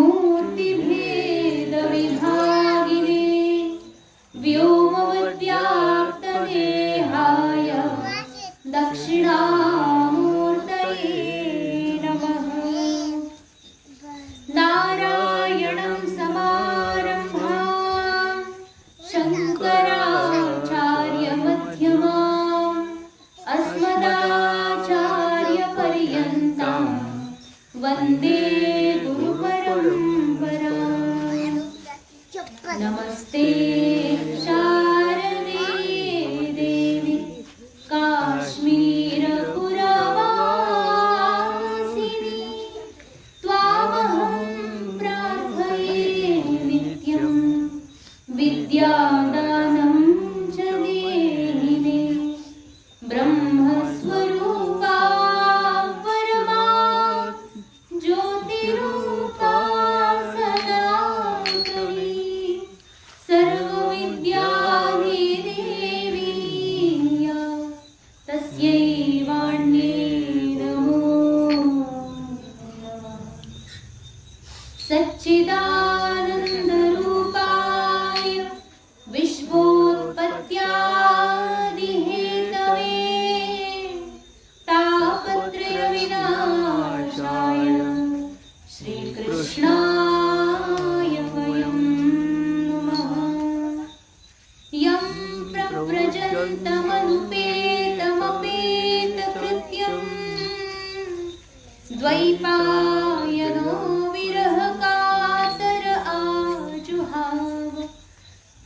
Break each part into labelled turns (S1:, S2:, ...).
S1: मूर्तिभेदविभागिने व्योमवद्व्याप्तदेहाय दक्षिणामूर्तये नमः। नारायणं समारम्भां शङ्कराचार्यमध्यमाम् अस्मदाचार्यपर्यन्तां वन्दे गुरुपरम्पराम्। नमस्ते शारदे देवी काश्मीरपुरवासिनी त्वामहं प्रार्थये नित्यं विद्यादानं च देहि मे। ब्रह्मस्वरूपा परमा ज्योतिरूपा सदा करी सर्वविद्यादेवी तस्यै वाण्ये नमो। सच्चिदानन्दरूपाय विश्वोत्पत्त्यादिहेतवे तापत्रयविनाशाय श्रीकृष्णाय वयं नमः। यं प्रव्रजन्तमनुपेतमपेतकृत्यं द्वैपायनो विरहकातर आजुहाव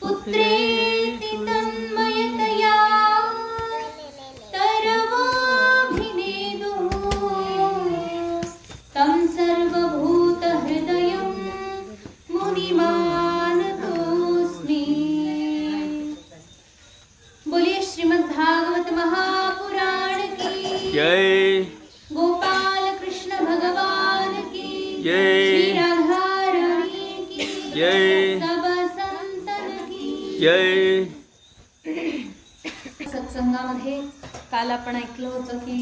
S1: पुत्रेति तन्मयतया तरवाभिनेदुः तं सर्वभूतहृदयं मुनिमानतोऽस्मि। बोलिए श्रीमद् भागवत महापुराण की
S2: जय।
S1: गोपाल कृष्ण भगवान की
S2: जय।
S1: श्री राधा रानी की
S2: जय।
S1: सब संतन की
S2: जय।
S1: सत्संगामध्ये काल आपण ऐकलं होतं की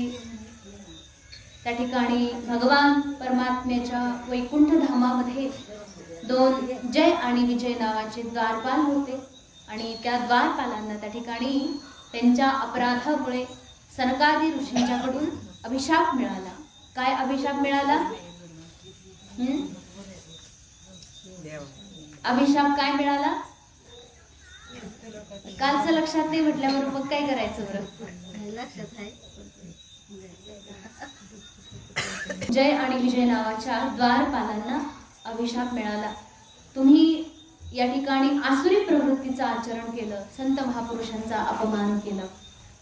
S1: त्या ठिकाणी भगवान परमात्म्याच्या वैकुंठ धामामध्ये दोन जय आणि विजय नावाचे द्वारपाल होते आणि त्या द्वारपालांना त्या ठिकाणी त्यांच्या अपराधामुळे सनकादी ऋषींच्याकडून अभिशाप मिळाला। काय अभिशाप मिळाला? अभिशाप काय मिळाला? कालचं लक्षात नाही म्हटल्यावर मग काय करायचं बरं? जय आणि विजय नावाच्या द्वारपालांना अभिशाप मिळाला। तुम्ही या ठिकाणी आसुरी प्रवृत्तीचं आचरण केलं, संत महापुरुषांचा अपमान केला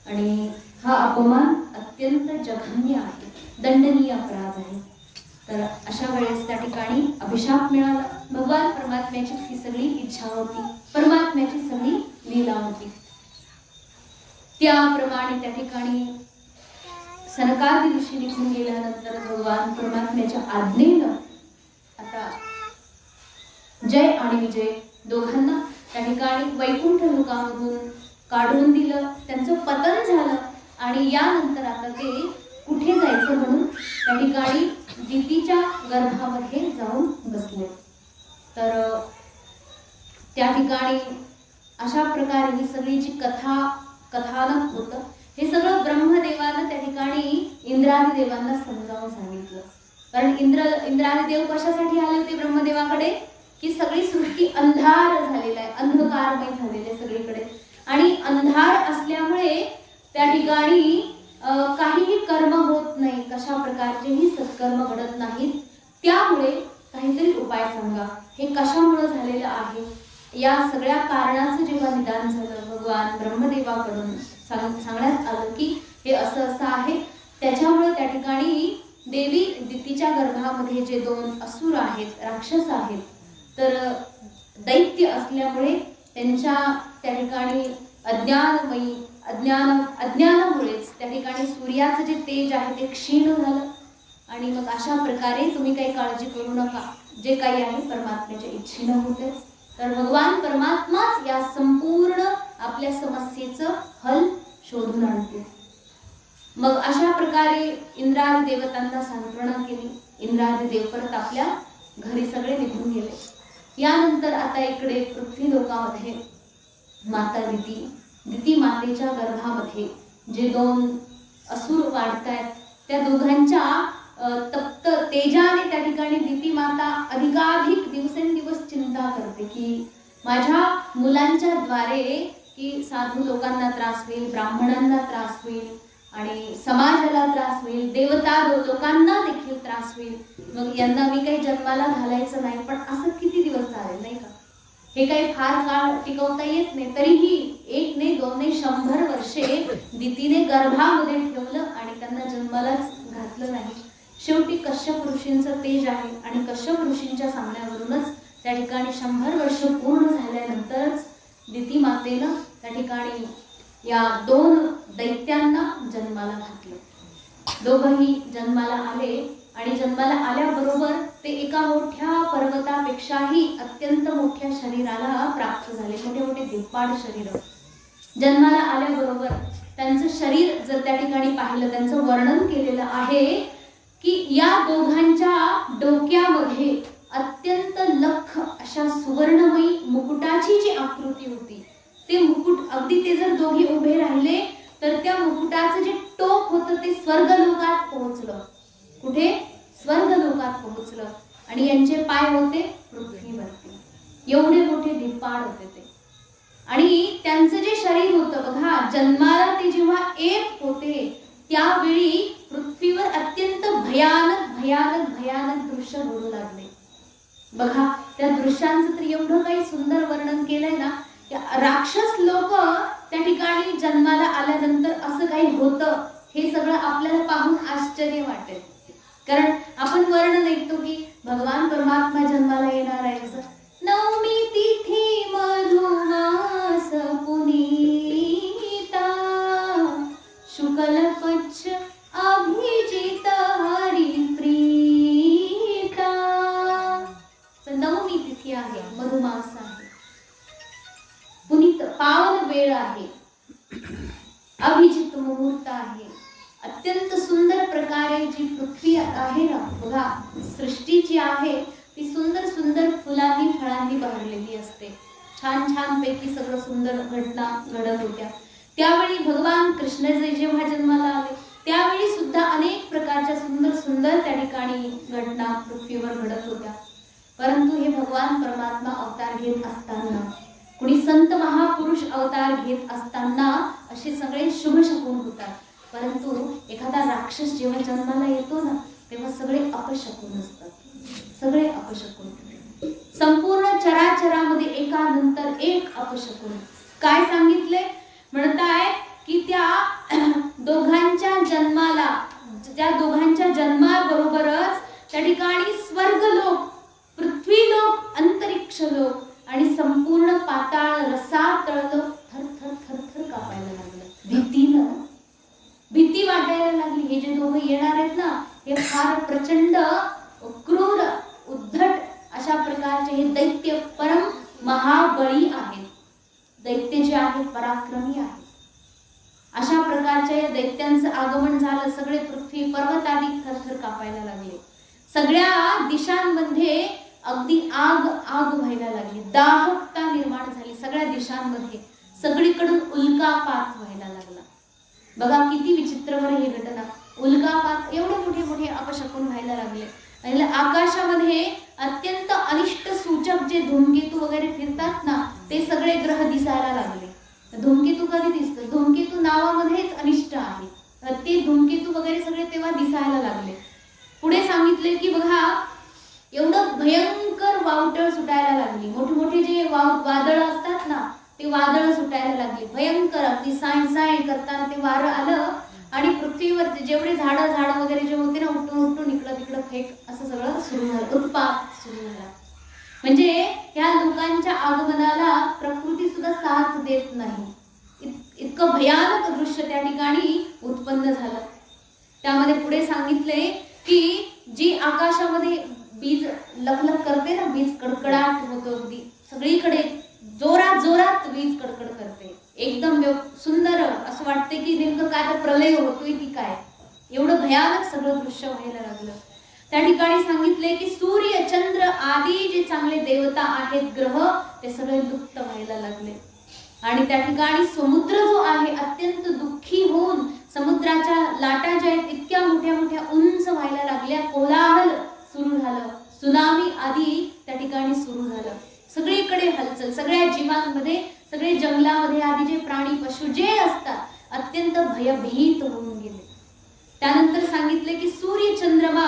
S1: आणि हा अपमान अत्यंत जघन्य आहे, दंडनीय अपराध आहे। तर अशा वेळेस त्या ठिकाणी अभिशाप मिळाला। भगवान परमात्म्याची ही सगळी इच्छा होती, परमात्म्याची सगळी लीला होती। त्याप्रमाणे त्या ठिकाणी सनकादी ऋषी निघून गेल्यानंतर भगवान परमात्म्याच्या आज्ञेनं आता जय आणि विजय दोघांना त्या ठिकाणी वैकुंठ लोकामधून काढून दिलं, त्यांचं पतन झालं आणि यानंतर आता ते कुठे जायचं म्हणून त्या ठिकाणी दितीच्या गर्भामध्ये जाऊन बसले। तर त्या ठिकाणी अशा प्रकारे ही सगळी जी कथानक होतं हे सगळं ब्रह्मदेवानं त्या ठिकाणी इंद्रादी देवांना समजावून सांगितलं। कारण इंद्रादी देव कशासाठी आले होते ब्रह्मदेवाकडे की सगळी सृष्टी अंधार झालेला आहे, अंधकारमय झालेले आहे सगळीकडे आणि अंधार असल्यामुळे त्या ठिकाणी काहीही कर्म होत नाही, कशा प्रकारचेही सत्कर्म घडत नाहीत। त्यामुळे काहीतरी उपाय सांगा, हे कशामुळे झालेलं आहे। या सगळ्या कारणाचं जेव्हा निदान झालं भगवान ब्रह्मदेवाकडून सांगण्यात आलं की हे असं आहे, त्याच्यामुळे त्या ठिकाणी देवी दितीच्या गर्भामध्ये जे दोन असुर आहेत, राक्षस आहेत, तर दैत्य असल्यामुळे त्यांच्या त्या ठिकाणी अज्ञानामुळेच त्या ठिकाणी सूर्याचं जे तेज आहे ते क्षीण झालं आणि मग अशा प्रकारे तुम्ही काही काळजी करू नका, जे काही आहे परमात्म्याच्या इच्छेनं होते। तर भगवान परमात्माच या संपूर्ण आपल्या समस्येचं हल शोधून आणते। मग अशा प्रकारे इंद्रादी देवतांना सांत्वना केली। इंद्रादी देव परत आपल्या घरी सगळे निघून गेले. यानंतर आता इकडे पृथ्वी लोकामध्ये माता दिती मातेच्या गर्भामध्ये जे दोन असुर वाढतायत, त्या दोघांच्या तप्त तेजाने त्या ठिकाणी दिती माता अधिकाधिक दिवसेंदिवस चिंता करते की माझ्या मुलांच्या द्वारे की साधू लोकांना त्रास होईल, ब्राह्मणांना त्रास होईल आणि समाजाला त्रास होईल, देवता लोकांना देखील त्रास होईल. मग यांना मी काही जन्माला घालायचं नाही. पण असं किती दिवस चालेल नाही का? हे काही फार काळ टिकवता येत नाही. तरीही 1 नाही 2 नाही 100 वर्षे दितीने गर्भामध्ये ठेवलं आणि त्यांना जन्मालाच घातलं नाही. शेवटी कश्यप ऋषींचं तेज आहे आणि कश्यप ऋषींच्या सांगण्यावरूनच त्या ठिकाणी 100 वर्ष पूर्ण झाल्यानंतरच दिती मातेनं त्या ठिकाणी या 2 दैत्यांना जन्माला घातलं. दोघंही जन्माला आले आणि जन्माला आल्याबरोबर ते एका मोठ्या पर्वतापेक्षाही अत्यंत मोठ्या शरीराला प्राप्त झाले. मोठे मोठे दिप्पाड शरीर. जन्माला आल्याबरोबर त्यांचं शरीर जर त्या ठिकाणी पाहिलं, त्यांचं वर्णन केलेलं आहे की या दोघांच्या डोक्यामध्ये अत्यंत लख अशा सुवर्णमयी मुकुटाची जी आकृती होती, ते मुकुट अगदी ते जर दोघे उभे राहिले तर त्या मुकुटाचं जे टोक होतं ते स्वर्गलोकात पोहोचलं. कुठे? स्वर्गलोकात पोहोचलं. आणि यांचे पाय होते पृथ्वीवरती. एवढे मोठे धिप्पाड होते ते. आणि त्यांचं जे शरीर होतं बघा, जन्माला ते जेव्हा येत होते त्यावेळी पृथ्वीवर अत्यंत भयानक भयानक भयानक दृश्य घडू लागले. बघा त्या दृश्यांचं तर एवढं काही सुंदर वर्णन केलंय ना, राक्षस लोक त्या ठिकाणी जन्माला आल्यानंतर असं काही होतं हे सगळं आपल्याला पाहून आश्चर्य वाटेल. कारण आपण वर्णन ऐकतो की भगवान परमात्मा जन्माला येणार आहे. असं नवमी तिथी मधुमास पुनीता शुक्ल पक्ष अभिजित हरिप्रीता. नवमी तिथी आहे, मधुमास आहे, पुनीत पावन वेळ आहे, अभिजित मुहूर्त आहे. अत्यंत सुंदर प्रकारे जी पृथ्वी आहे ना बघा, सृष्टी जी आहे ती सुंदर सुंदर फुलांनी फळांनी बहरलेली असते. छान छान पैकी सगळं सुंदर घटना घडत होत्या. त्यावेळी भगवान कृष्ण जेव्हा जन्माला आले त्यावेळी सुद्धा अनेक प्रकारच्या सुंदर सुंदर त्या ठिकाणी घटना पृथ्वीवर घडत होत्या. परंतु हे भगवान परमात्मा अवतार घेत असताना, कुणी संत महापुरुष अवतार घेत असताना असे सगळे शुभ शकून होतात. परंतु एखादा राक्षस जेव्हा जन्माला येतो ना तेव्हा सगळे अपशकुन असतात. सगळे अपशकुन. संपूर्ण चराचरामध्ये एकानंतर एक अपशकुन. काय सांगितले? म्हणताय की त्या दोघांच्या जन्माला, त्या दोघांच्या जन्माबरोबरच त्या ठिकाणी स्वर्गलोक, पृथ्वीलोक, अंतरिक्ष लोक आणि संपूर्ण पाताळ रसातळ लोक थर थर थर थर कापायला लागलं. भीतीनं भीती वाटायला लागली. हे जे दोघं येणार आहेत ना हे फार प्रचंड क्रूर उद्धट अशा प्रकारचे हे दैत्य परम महाबळी आहेत. दैत्य जे आहेत पराक्रमी आहेत. अशा प्रकारच्या या दैत्यांचं आगमन झालं. सगळे पृथ्वी पर्वत आदी थरथर कापायला लागले. सगळ्या दिशांमध्ये अगदी आग आग व्हायला लागली. दाहकता निर्माण झाली सगळ्या दिशांमध्ये. सगळीकडून उल्कापात व्हायला लागला. बघा किती विचित्र बरं ही घटना. उल्कापात, एवढे मोठे मोठे अपशकुन व्हायला लागले. आणि आकाशामध्ये अत्यंत अनिष्ट सूचक जे धूमकेतू वगैरे फिरतात ना ते सगळे ग्रह दिसायला लागले. धूमकेतू कधी दिसतं? धूमकेतू नावामध्येच अनिष्ट आहे. ते धूमकेतू वगैरे सगळे तेव्हा दिसायला लागले. पुढे सांगितले की बघा एवढं भयंकर वावटळ सुटायला लागली. मोठे मोठे जे वादळ असतात ना ते वादळ सुटायला लागली. भयंकर अगदी साय साय करताना ते वारं आलं आणि पृथ्वीवर जेवढे झाडं वगैरे जे होते ना उठून उठून इकडं तिकडं फेक असं सगळं सुरू झालं. उत्पात सुरू झाला. म्हणजे ह्या लोकांच्या आगमनाला प्रकृती सुद्धा साथ देत नाही. इतकं भयानक दृश्य त्या ठिकाणी उत्पन्न झालं. त्यामध्ये पुढे सांगितले की जी आकाशामध्ये बीज लखलख करते ना, बीज कडकडाट होतो. अगदी सगळीकडे जोरात जोरात वीज कडकड करते. एकदम सुंदर असं वाटते की नेमकं काय तर प्रलय होतोय की काय. एवढं भयानक सगळं दृश्य व्हायला लागलं. त्या ठिकाणी सांगितले की सूर्य चंद्र आदी जे चांगले देवता आहेत, ग्रह, ते सगळे लुप्त व्हायला लागले. आणि त्या ठिकाणी समुद्र जो आहे अत्यंत दुःखी होऊन समुद्राच्या लाटा ज्या आहेत इतक्या मोठ्या मोठ्या उंच व्हायला लागल्या. कोलाहल सुरू झालं, सुनामी आदी त्या ठिकाणी सुरू झालं. सगळीकडे हलचल, सगळ्या जीवांमध्ये, सगळे जंगलामध्ये आधी जे प्राणी पशु जे असतात अत्यंत भयभीत होऊन गेले. त्यानंतर सांगितले की सूर्य चंद्रमा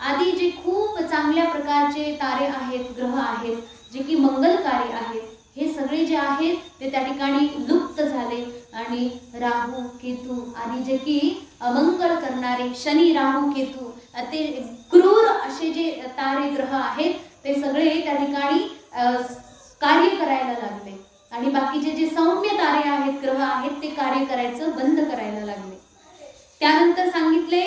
S1: आदी जे खूप चांगल्या प्रकारचे तारे आहेत, ग्रह आहेत, जे की मंगलकारी आहेत, हे सगळे जे आहेत ते त्या ठिकाणी लुप्त झाले. आणि राहू केतू आदी जे की अमंगल करणारे शनी, राहू, केतू, ते क्रूर असे जे तारे, ग्रह आहेत ते सगळे त्या ठिकाणी कार्य करायला लागले. आणि बाकीचे जे सौम्य तारे आहेत, ग्रह आहेत, ते कार्य करायचं बंद करायला लागले. त्यानंतर सांगितले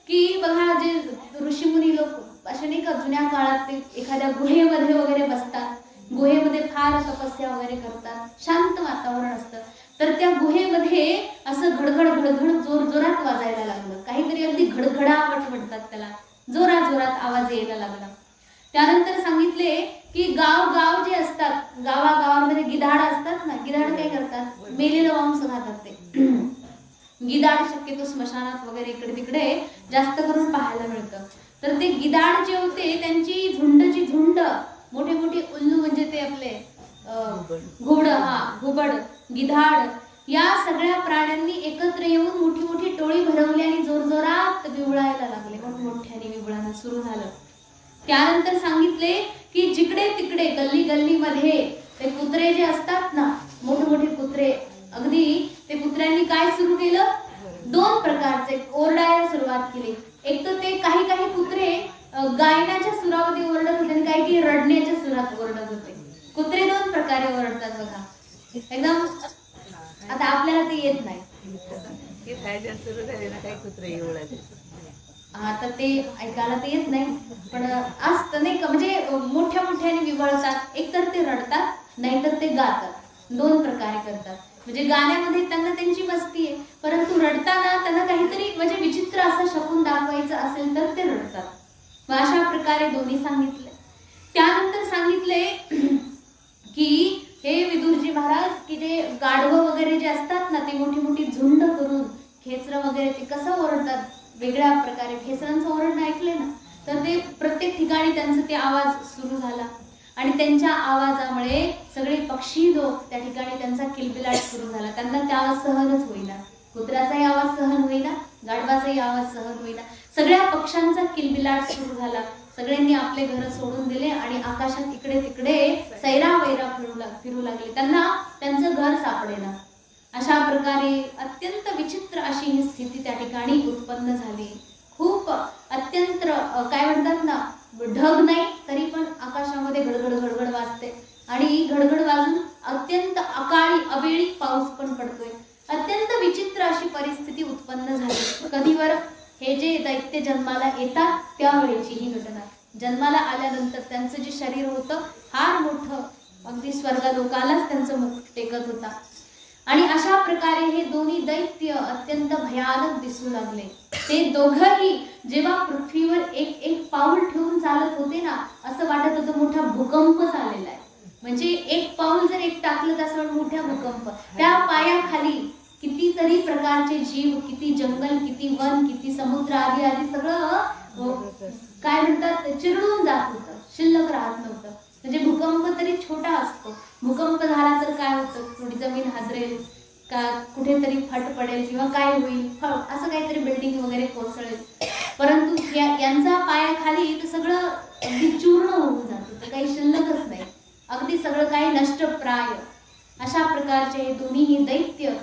S1: की बघा जे ऋषीमुनी लोक असे नाही का जुन्या काळात ते एखाद्या गुहेमध्ये वगैरे बसतात, गुहेमध्ये फार तपस्या वगैरे करतात, शांत वातावरण असतं, तर त्या गुहेमध्ये असं घडघड घडघड जोरात वाजायला लागलं. काहीतरी अगदी घडघडावट म्हणतात त्याला, जोरात आवाज यायला लागला. त्यानंतर सांगितले की गाव जे असतात, गावागावांमध्ये गिधाड असतात ना, गिधाड काय करतात, मेलेलं मांस खातात. ते गिधाड शक्यतो स्मशानात वगैरे इकडे तिकडे जास्त करून पाहायला मिळतं. तर ते गिधाड जे होते त्यांची झुंड, मोठे मोठे उल्लू म्हणजे ते आपले घुबड, गिधाड, या सगळ्या प्राण्यांनी एकत्र येऊन मोठी मोठी टोळी भरवली आणि जोरजोरात विवळायला लागले, मोठमोठ्याने विवळायला सुरू झालं. त्यानंतर सांगितले की जिकडे तिकडे गल्लीमध्ये ते कुत्रे जे असतात ना, मोठे मोठे कुत्रे, अगदी ते कुत्र्यांनी काय सुरू केलं, दोन प्रकारचे ओरडायला सुरुवात केली. एक तर ते काही कुत्रे गायनाच्या सुरामध्ये ओरडत होते आणि काही रडण्याच्या सुरात ओरडत होते. कुत्रे दोन प्रकारे ओरडतात बघा, एकदम. आता आपल्याला ते येत नाही, आता ते ऐकायला ते येत नाही, पण असतं नाही का, म्हणजे मोठ्या मोठ्याने विवळतात. एक तर ते रडतात, नाहीतर ते गातात, दोन प्रकारे करतात. म्हणजे गाण्यामध्ये त्यांना त्यांची मस्ती आहे, परंतु रडताना त्यांना काहीतरी म्हणजे विचित्र असं शकून दाखवायचं असेल तर ते रडतात. मग अशा प्रकारे दोन्ही सांगितले. त्यानंतर सांगितले की हे विदुरजी महाराज की जे गाढवं वगैरे जे असतात ना, ते मोठी मोठी झुंड करून खेचरं वगैरे ते कसं ओरडतात वेगळ्या प्रकारे, खेचरांचं ओरडणं ऐकले ना, तर ते प्रत्येक ठिकाणी त्यांचा ते आवाज सुरू झाला. आणि त्यांच्या आवाजामुळे सगळे पक्षी लोक त्या ठिकाणी त्यांचा किलबिलाट सुरू झाला. त्यांना त्या आवाज सहनच होईना, कुत्र्याचाही आवाज सहन होईना, गाढवाचाही आवाज सहन होईना, सगळ्या पक्ष्यांचा किलबिलाट सुरू झाला. सगळ्यांनी आपले घर सोडून दिले आणि आकाशात इकडे तिकडे सैरा वैरा फिरू लागले. त्यांना त्यांचं घर सापडेना. अशा प्रकारे अत्यंत विचित्र अशी ही स्थिती त्या ठिकाणी उत्पन्न झाली. खूप अत्यंत काय म्हणतात ना, ढग नाही तरी पण आकाशामध्ये घडघड वाजते आणि घडघड वाजून अत्यंत अकाळी अवेळी पाऊस पण पडतोय. अत्यंत विचित्र अशी परिस्थिती उत्पन्न झाली. कधीवर हे जे दैत्य जन्माला येतात त्यावेळेची ही घटना. जन्माला आल्यानंतर त्यांचं जे शरीर होतं फार मोठं, अगदी स्वर्गलोकालाच त्यांचं मुख टेकत होता. आणि अशा प्रकारे हे दोन्ही दैत्य अत्यंत भयानक दिसू लागले. ते दोघंही जेव्हा पृथ्वीवर एक एक पाऊल ठेवून चालत होते ना, असं वाटत होतं मोठा भूकंप झालेला आहे. म्हणजे एक पाऊल जर एक टाकलं तर असं मोठा भूकंप. त्या पायाखाली कितीतरी प्रकारचे जीव, किती जंगल, किती वन, किती समुद्र आदी आदी सगळं काय म्हणतात चिरडून जात होतं, शिल्लक राहत नव्हतं. म्हणजे भूकंप तरी छोटा असतो, भूकंप झाला तर काय होतं, थोडी जमीन हादरेल का, कुठेतरी फट पडेल किंवा काय होईल, असं काहीतरी बिल्डिंग वगैरे कोसळेल. परंतु यांचा पायाखाली तर सगळं अगदी चूर्ण होऊन जात होतं, काही शिल्लकच नाही, अगदी सगळं काही नष्टप्राय. अशा प्रकारचे हे दोन्ही दैत्य,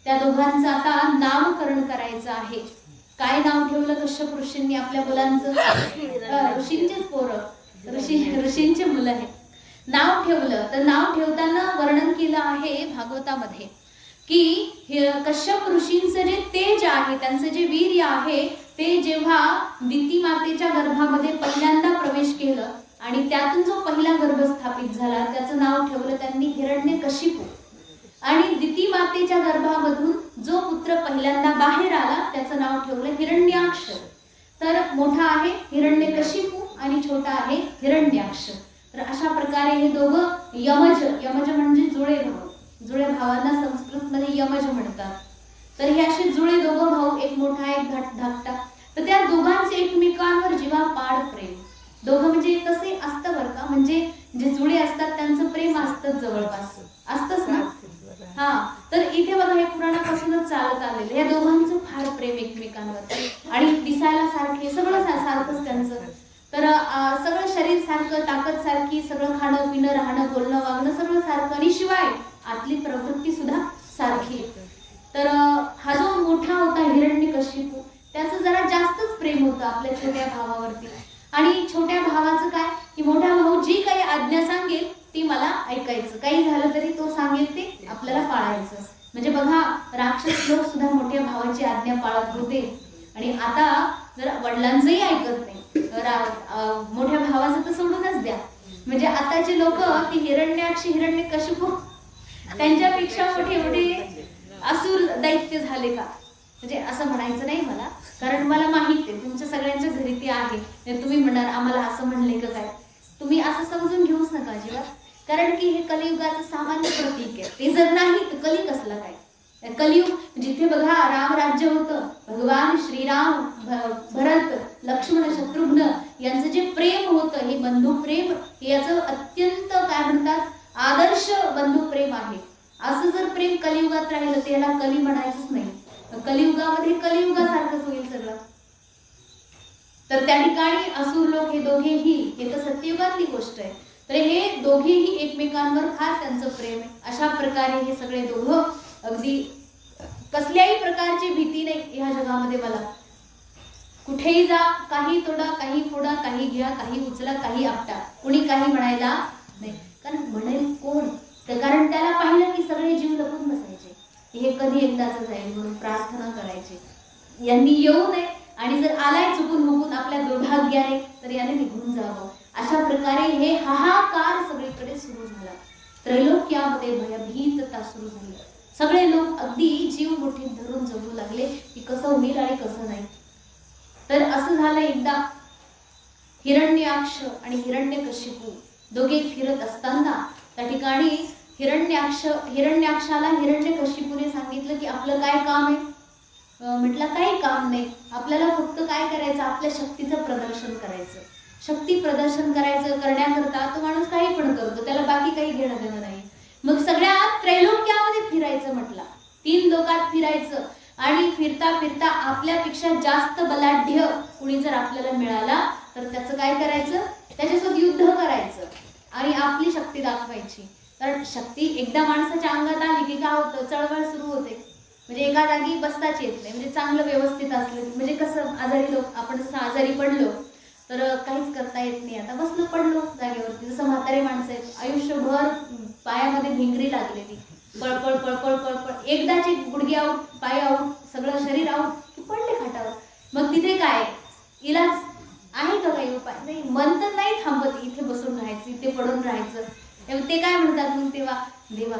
S1: त्या दोघांचं आता नामकरण करायचं आहे. काय नाव ठेवलं कश्यप ऋषींनी आपल्या मुलांचं, ऋषींचेच पोरं, ऋषींचे मुलं आहेत, नाव ठेवलं. तर नाव ठेवताना वर्णन केलं आहे भागवतामध्ये की कश्यप ऋषींचं जे तेज आहे, त्यांचं जे वीर्य आहे, ते जेव्हा दिती मातेच्या गर्भामध्ये पहिल्यांदा प्रवेश केलं आणि त्यातून जो पहिला गर्भ स्थापित झाला त्याचं नाव ठेवलं त्यांनी हिरण्यकशिपू. आणि दिती मातेच्या गर्भामधून जो पुत्र पहिल्यांदा बाहेर आला त्याचं नाव ठेवलं हिरण्याक्ष. तर मोठा आहे हिरण्यकशिपू आणि छोटा आहे हिरण्याक्ष. तर अशा प्रकारे हे दोघं यमज म्हणजे जुळे भाऊ, जुळे भावांना संस्कृतमध्ये यमज म्हणतात. तर हे असे जुळे दोघं भाऊ, एक मोठा एक धाकटा. तर त्या दोघांचे एकमेकांवर जीवापाड प्रेम. दोघं म्हणजे कसे असतं बरं का, म्हणजे जे जुळे असतात त्यांचं प्रेम असतंच, जवळपास असतंच ना. हा, तर इथे बघा हे पुराणापासूनच चालत आलेलं, या दोघांचं फार प्रेम एकमेकांवर. आणि दिसायला सारखे, सगळं सारखंच त्यांचं. तर सगळं शरीर सारखं, ताकद सारखी, सगळं खाणं पिणं राहणं बोलणं वागणं सगळं सारखं, आणि शिवाय आतली प्रवृत्ती सुद्धा सारखी. तर हा जो मोठा होता हिरण्यकशिपू, त्याचं जरा जास्तच प्रेम होतं आपल्या छोट्या भावावरती. आणि छोट्या भावाचं काय की मोठा भाऊ जी काही आज्ञा सांगेल ती मला ऐकायचं, काही झालं तरी तो सांगेल ते आपल्याला पाळायचं. म्हणजे बघा, राक्षस लोक सुद्धा मोठ्या भावाची आज्ञा पाळत होते. आणि आता जर वडिलांचंही ऐकत नाही, मोठ्या भावाचं तर सोडूनच द्या. म्हणजे आताचे लोक ती हिरण्याक्ष हिरण्यकशिपू त्यांच्यापेक्षा मोठे मोठे असुर दैत्य झाले का, म्हणजे असं म्हणायचं नाही मला, कारण मला माहित आहे तुमच्या सगळ्यांच्या घरी ते आहे. तुम्ही म्हणणार आम्हाला असं म्हणले का काय, तुम्ही असं समजून घेऊच नका अजिबात. कारण की हे कलियुगाचं सामान्य प्रतीक आहे. ते जर नाही तर कली कसला काय. कलियुग जिथे बघा राम राज्य होतं, भगवान श्रीराम, भरत, लक्ष्मण, शत्रुघ्न यांचं जे प्रेम होतं, हे बंधू प्रेम, हे याचं अत्यंत काय म्हणतात आदर्श बंधू प्रेम आहे. असं जर प्रेम कलियुगात राहिलं तर याला कली म्हणायचंच नाही. कलियुगामध्ये कलियुगासारखंच होईल सगळं. तर त्या ठिकाणी असुर लोक हे दोघेही, हे तर सत्ययुगातली गोष्ट आहे, तर हे दोघेही एकमेकांवर फार त्यांचं प्रेम आहे. अशा प्रकारे हे सगळे दोघं अगदी कसल्याही प्रकारची भीती नाही ह्या जगामध्ये. मला कुठेही जा, काही तोडा, काही फोडा, काही घ्या, काही उचला, काही आपटा, कुणी काही म्हणायला नाही. कारण म्हणेल कोण, तर कारण त्याला पाहिलं की सगळे जीव लपून बसायचे, हे कधी एकदाच जाईल म्हणून प्रार्थना करायची, यांनी येऊ नये, आणि जर आलाय चुकून मुकून आपल्या दुर्भाग्याने तर याने निघून जावं. अशा प्रकारे हे हाहाकार सगळीकडे सुरू झाला. त्रैलोक्यामध्ये भयभीतता सुरू झाली. सगळे लोक अगदी जीव मुठीत धरून जगू लागले की कसं होईल आणि कसं नाही. तर असं झालं, एकदा हिरण्याक्ष आणि हिरण्यकशिपू दोघे फिरत असताना त्या ठिकाणी हिरण्याक्षाला हिरण्यकशिपूने सांगितलं की आपलं काय काम आहे. म्हटलं काही काम नाही, आपल्याला फक्त काय करायचं, आपल्या शक्तीचं प्रदर्शन करायचं. शक्ती प्रदर्शन करायचं, करण्याकरता तो माणूस काही पण करतो, त्याला बाकी काही घेणं देणं नाही. मग सगळ्या त्रैलोक्यामध्ये फिरायचं म्हटलं, 3 लोकात फिरायचं, आणि फिरता फिरता आपल्यापेक्षा जास्त बलाढ्य कुणी जर आपल्याला मिळाला तर त्याचं काय करायचं, त्याच्यासोबत युद्ध करायचं आणि आपली शक्ती दाखवायची. कारण शक्ती एकदा माणसाच्या अंगात आली की काय होतं, चळवळ सुरू होते. म्हणजे एका जागी बसताच येत नाही. म्हणजे चांगलं व्यवस्थित असलं, म्हणजे कसं आजारी लोक, आपण जसं आजारी पडलो तर काहीच करता येत नाही, आता बसलो पडलो जागेवरती. जसं म्हातारे माणसं आहेत, आयुष्यभर पायामध्ये भिंगरी लागलेली, पळपळ पळपळ पळपळ, एकदाची गुडघे आऊट, पाय आऊट, सगळं शरीर आऊट की पडले खाटावर. मग तिथे काय इलाज आहे का काही उपाय नाही. मन तर नाही थांबत, इथे बसून राहायचं, इथे पडून राहायचं. ते काय म्हणतात मग तेव्हा, देवा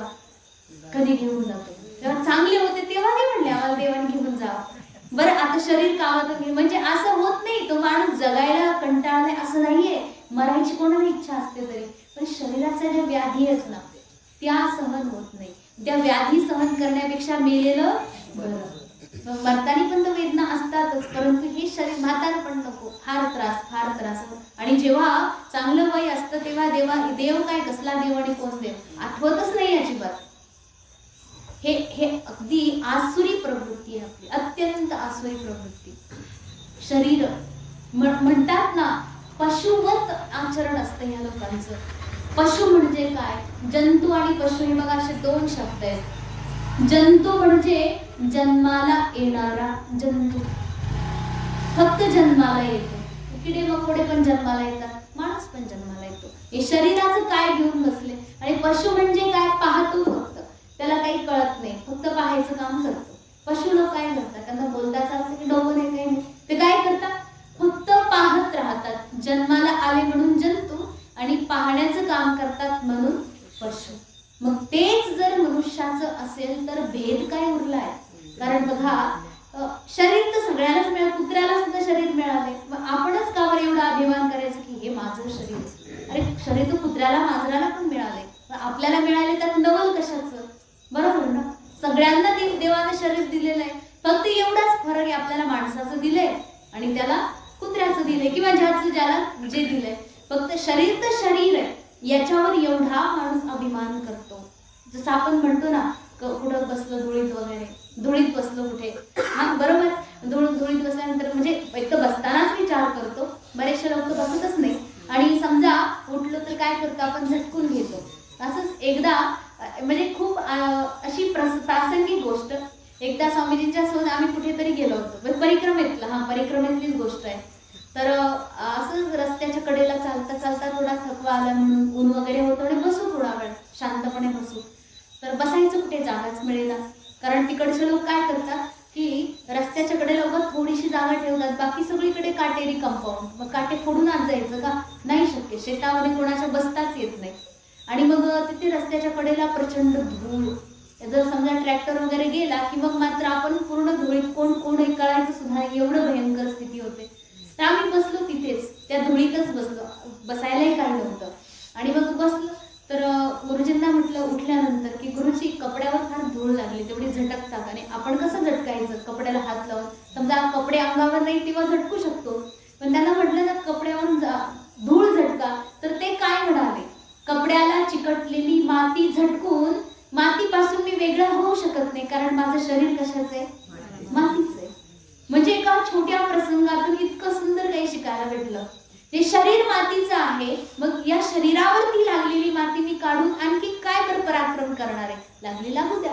S1: कधी घेऊन जातो, तेव्हा चांगले होते तेव्हा नाही म्हणले आम्हाला देवाने घेऊन जावं. बरं आता शरीर कामातून घे, म्हणजे असं होत नाही. तो माणूस जगायला कंटाळलाय असं नाहीये, मरायची कोणाला इच्छा असते तरी, पण शरीराच्या ज्या व्याधी आहेत ना त्या सहन होत नाही. त्या व्याधी सहन करण्यापेक्षा मेलेलं बरं. मरतानी पण तर वेदना असतातच, परंतु हे शरीर म्हातारं पण नको, फार त्रास. आणि जेव्हा चांगलं वय असतं तेव्हा देव काय, कसला देव आणि कोण देव आठवतच नाही अजिबात. हे अगदी आसुरी प्रवृत्ती आहे आपली, अत्यंत आसुरी प्रवृत्ती. शरीर म्हणतात ना, पशुवत आचरण असतं या लोकांचं. पशु म्हणजे काय, जंतू आणि पशु हे बघा असे 2 शब्द आहेत. जंतू म्हणजे जन्माला येणारा जंतू, फक्त जन्माला येतो. किडे मकोडे पण जन्माला येतात, माणूस पण जन्माला येतो. हे शरीराचं काय घेऊन बसले. आणि पशु म्हणजे काय, पाहतो फक्त, त्याला काही कळत नाही, फक्त पाहायचं काम करतो. पशु लोक काय करतात, त्यांना बोलता चालतं की डोकं नाही, काही नाही, ते काय करतात, फक्त पाहत राहतात. जन्माला आले म्हणून जंतू आणि पाहण्याचं काम करतात म्हणून पशु. मग तेच जर मनुष्याचं असेल तर भेद काय उरलाय. कारण बघा शरीर तर सगळ्यालाच मिळालं, कुत्र्याला सुद्धा शरीर मिळाले, मग आपणच का बरं एवढा अभिमान करायचं की हे माझं शरीर? अरे शरीर तर कुत्र्याला मांजराला पण मिळाले, आपल्याला मिळाले तर नवल कशाचं? बरोबर ना? सगळ्यांना देवाने शरीर दिलेलं आहे, फक्त एवढाच फरक आहे, आपल्याला माणसाचं दिलंय आणि त्याला कुत्र्याचं दिलंय किंवा ज्याला जे दिलंय. फक्त शरीर तर शरीर आहे, याच्यावर एवढा माणूस अभिमान करतो. जसं आपण म्हणतो ना, कुठं बसलं धुळीत वगैरे, धुळीत बसलो कुठे, हा बरोबर, धुळीत बसल्यानंतर म्हणजे एक तर बसतानाच विचार करतो, बरेचसे लोक बसतच नाही, आणि समजा उठलो तर काय करतो आपण, झटकून घेतो. असंच एकदा म्हणजे खूप अशी प्रासंगिक गोष्ट, एकदा स्वामीजींच्या सोबत आम्ही कुठेतरी गेलो होतो, परिक्रमेतलीच गोष्ट आहे. तर असंच रस्त्याच्या कडेला चालता चालता थोडा थकवा आला म्हणून, ऊन वगैरे होतं आणि बसू थोडा वेळ, शांतपणे बसू. तर बसायचं कुठे, जागाच मिळेना, कारण तिकडचे लोक काय करतात की रस्त्याच्या कडेला उगाच थोडीशी जागा ठेवतात, बाकी सगळीकडे काटेरी कंपाऊंड, मग काटे फोडून आत जायचं का? नाही शक्य, शेतामध्ये कोणाच्या बसताच येत नाही. आणि मग तिथे रस्त्याच्या कडेला प्रचंड धूळ, जर समजा ट्रॅक्टर वगैरे गेला की मग मात्र आपण पूर्ण धुळीत कोण कळायचं सुद्धा, एवढं भयंकर स्थिती होते. तर आम्ही बसलो तिथेच, त्या धुळीतच बसलो, बसायलाही काही नव्हतं. आणि मग बसलो तर गुरुजींना म्हटलं उठल्यानंतर की गुरुजी कपड्यावर फार धूळ लागली, तेवढी झटकतात, आणि आपण कसं झटकायचं कपड्याला हात लावून? समजा कपडे अंगावर नाही तेव्हा झटकू शकतो, पण त्यांना म्हटलं ना कपड्यावरून धूळ झटका, तर ते काय म्हणाले, कपड्याला चिकटलेली माती झटकून मातीपासून मी वेगळं होऊ शकत नाही, कारण माझं शरीर कशाचं आहे? मातीचं आहे. म्हणजे एका छोट्या प्रसंगातून इतकं सुंदर काही शिकायला भेटलं. ते शरीर मातीचं आहे, मग या शरीरावरती लागलेली माती मी काढून आणखी काय तर पराक्रम करणार आहे? लागली लागू द्या.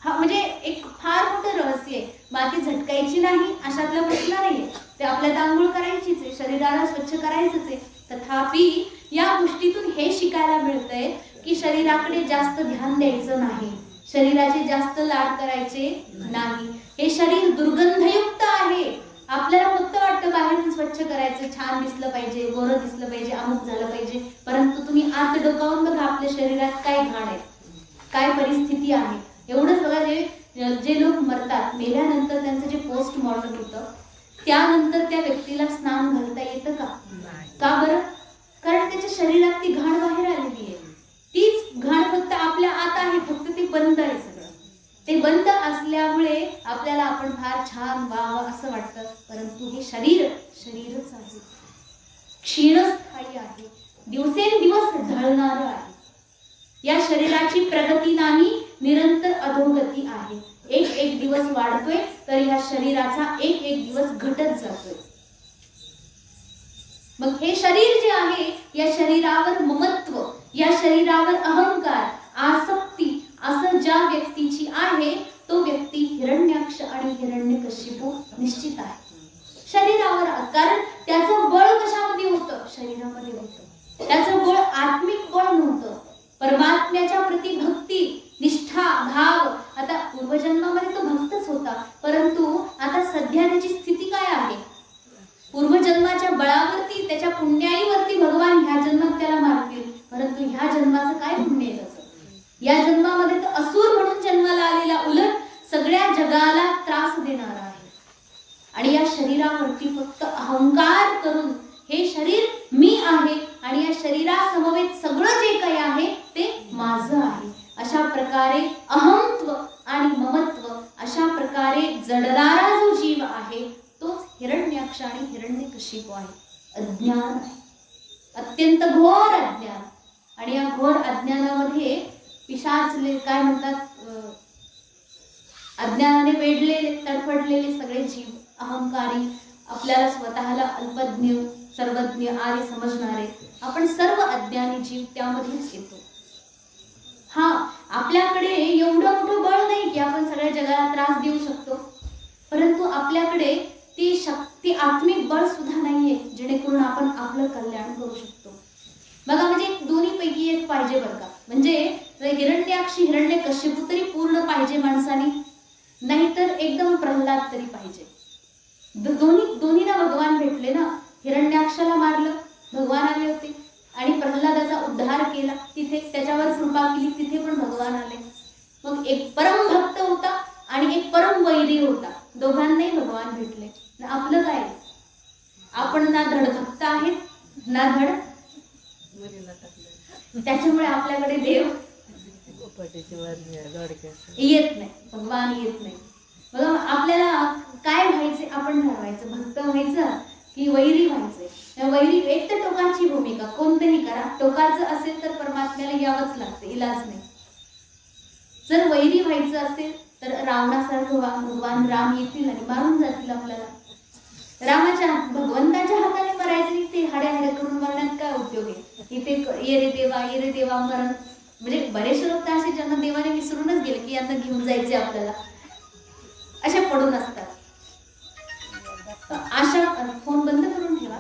S1: हा म्हणजे एक फार मोठं रहस्य आहे. माती झटकायची नाही अशातला प्रश्न नाहीये, ते आपल्याला आंघोळ करायचीच आहे, शरीराला स्वच्छ करायचंच आहे. तथापि या गोष्टीतून हे शिकायला मिळतंय की शरीराकडे जास्त ध्यान द्यायचं नाही, शरीराचे जास्त लाड करायचे नाही. हे शरीर दुर्गंधयुक्त आहे, आपल्याला फक्त वाटतं बाहेरून स्वच्छ करायचं, छान दिसलं पाहिजे, गोरं दिसलं पाहिजे, अमुक झालं पाहिजे, परंतु तुम्ही आत डोकावून बघा आपल्या शरीरात काय घाण आहे, काय परिस्थिती आहे. एवढंच बघा, जे लोक मरतात, मेल्यानंतर त्यांचं जे पोस्टमॉर्टम होतं, त्यानंतर त्या व्यक्तीला स्नान घालता येतं का? का बरं? कारण त्याच्या शरीरात ती घाण बाहेर आलेली आहे. तीच घाण फक्त आपल्या आत आहे, फक्त ते बंद आहे सगळं. ते बंद असल्यामुळे आपल्याला आपण फार छान वाव असं वाटतं, परंतु हे शरीरच आहे, क्षीणस्थायी आहे, दिवसेंदिवस ढळणारं आहे. या शरीराची प्रगती नाही, निरंतर अधोगती आहे. एक दिवस वाढतोय तर या शरीराचा एक दिवस घटत जातोय. मग हे शरीर जे आहे, या शरीरावर ममत्व, या शरीरावर अहंकार, आसक्ती असं ज्या व्यक्तीची आहे, तो व्यक्ती हिरण्याक्ष आणि हिरण्यकशिपू निश्चित आहे शरीरावर. कारण त्याचं बळ कशामध्ये होतं? शरीरामध्ये होतं. त्याचं बळ आत्मिक बळ नव्हतं, परमात्म्याच्या प्रति भक्ती, निष्ठा, भाव. आता पूर्वजन्मामध्ये तो भक्तच होता, परंतु आता सध्या त्याची स्थिती काय आहे? पूर्वजन्माच्या बळावरती, त्याच्या पुण्याईवरती भगवान ह्या जन्मात त्याला मारतील, परंतु ह्या जन्माचं काय पुण्य आहे त्याचं? या जन्मामध्ये तर असुर म्हणून जन्माला आलेला, उलट सगळ्या जगाला त्रास देणारा आहे. आणि या शरीरावरती फक्त अहंकार करून हे शरीर मी आहे आणि या शरीरासमवेत सगळं जे काही आहे ते माझं आहे, अशा प्रकारे अहंत्व आणि ममत्व, अशा प्रकारे जडणारा जो जीव आहे तोच हिरण्याक्ष आणि हिरण्यकशिपू आहे. अज्ञान आहे, अत्यंत घोर अज्ञान. आणि या घोर अज्ञानामध्ये पिशाचले काय म्हणतात, अज्ञानाने वेढलेले, तडफडलेले सगळे जीव, अहंकारी, आपल्याला स्वतःला अल्पज्ञ, सर्वज्ञ, आर्य समजणारे, आपण सर्व अज्ञानी जीव त्यामध्येच येतो. हा, आपल्याकडे एवढं मोठं बळ नाही की आपण सगळ्या जगाला त्रास देऊ शकतो, परंतु आपल्याकडे ती शक्ती, आत्मिक बळ सुद्धा नाहीये जेणेकरून आपण आपलं कल्याण करू शकतो. बघा, म्हणजे दोन्ही पैकी एक पाहिजे बरं का. म्हणजे हिरण्याक्षी, हिरण्यकशिपू तरी पूर्ण पाहिजे माणसाने, नाहीतर एकदम प्रल्हाद तरी पाहिजे. दोन्हीला भगवान भेटले ना. हिरण्याक्षाला मारलं, भगवान आले होते, आणि प्रल्हादाचा उद्धार केला, तिथे त्याच्यावर कृपा केली, तिथे पण भगवान आले. मग एक परम भक्त होता आणि एक परम वैरी होता. दोघांनाही भगवान भेटले. आपलं काय? आपण ना धड भक्त आहेत ना धड, त्याच्यामुळे आपल्याकडे देव येत नाही, भगवान येत नाही. बघा, आपल्याला काय व्हायचे आपण ठरवायचं, भक्त व्हायचं की वैरी व्हायचंय. वैरी एक तर टोकाची भूमिका कोणतेही करा, टोकाचं असेल तर परमात्म्याला यावंच लागते, इलाज नाही. जर वैरी व्हायचं असेल तर रावणासारखं भगवान राम येतील आणि मारून जातील आपल्याला. रामाच्या भगवंताच्या हाताने मरायचं नाही, ते हाड्या हाड्या करून मरण्यात काय उपयोग आहे. इथे ये रे देवा मरण, म्हणजे बरेचसे लोक तर असे ज्यांना देवाने विसरूनच गेले की यांना घेऊन जायचे आपल्याला, अशा पडून असतात. अशा फोन बंद करून ठेवा.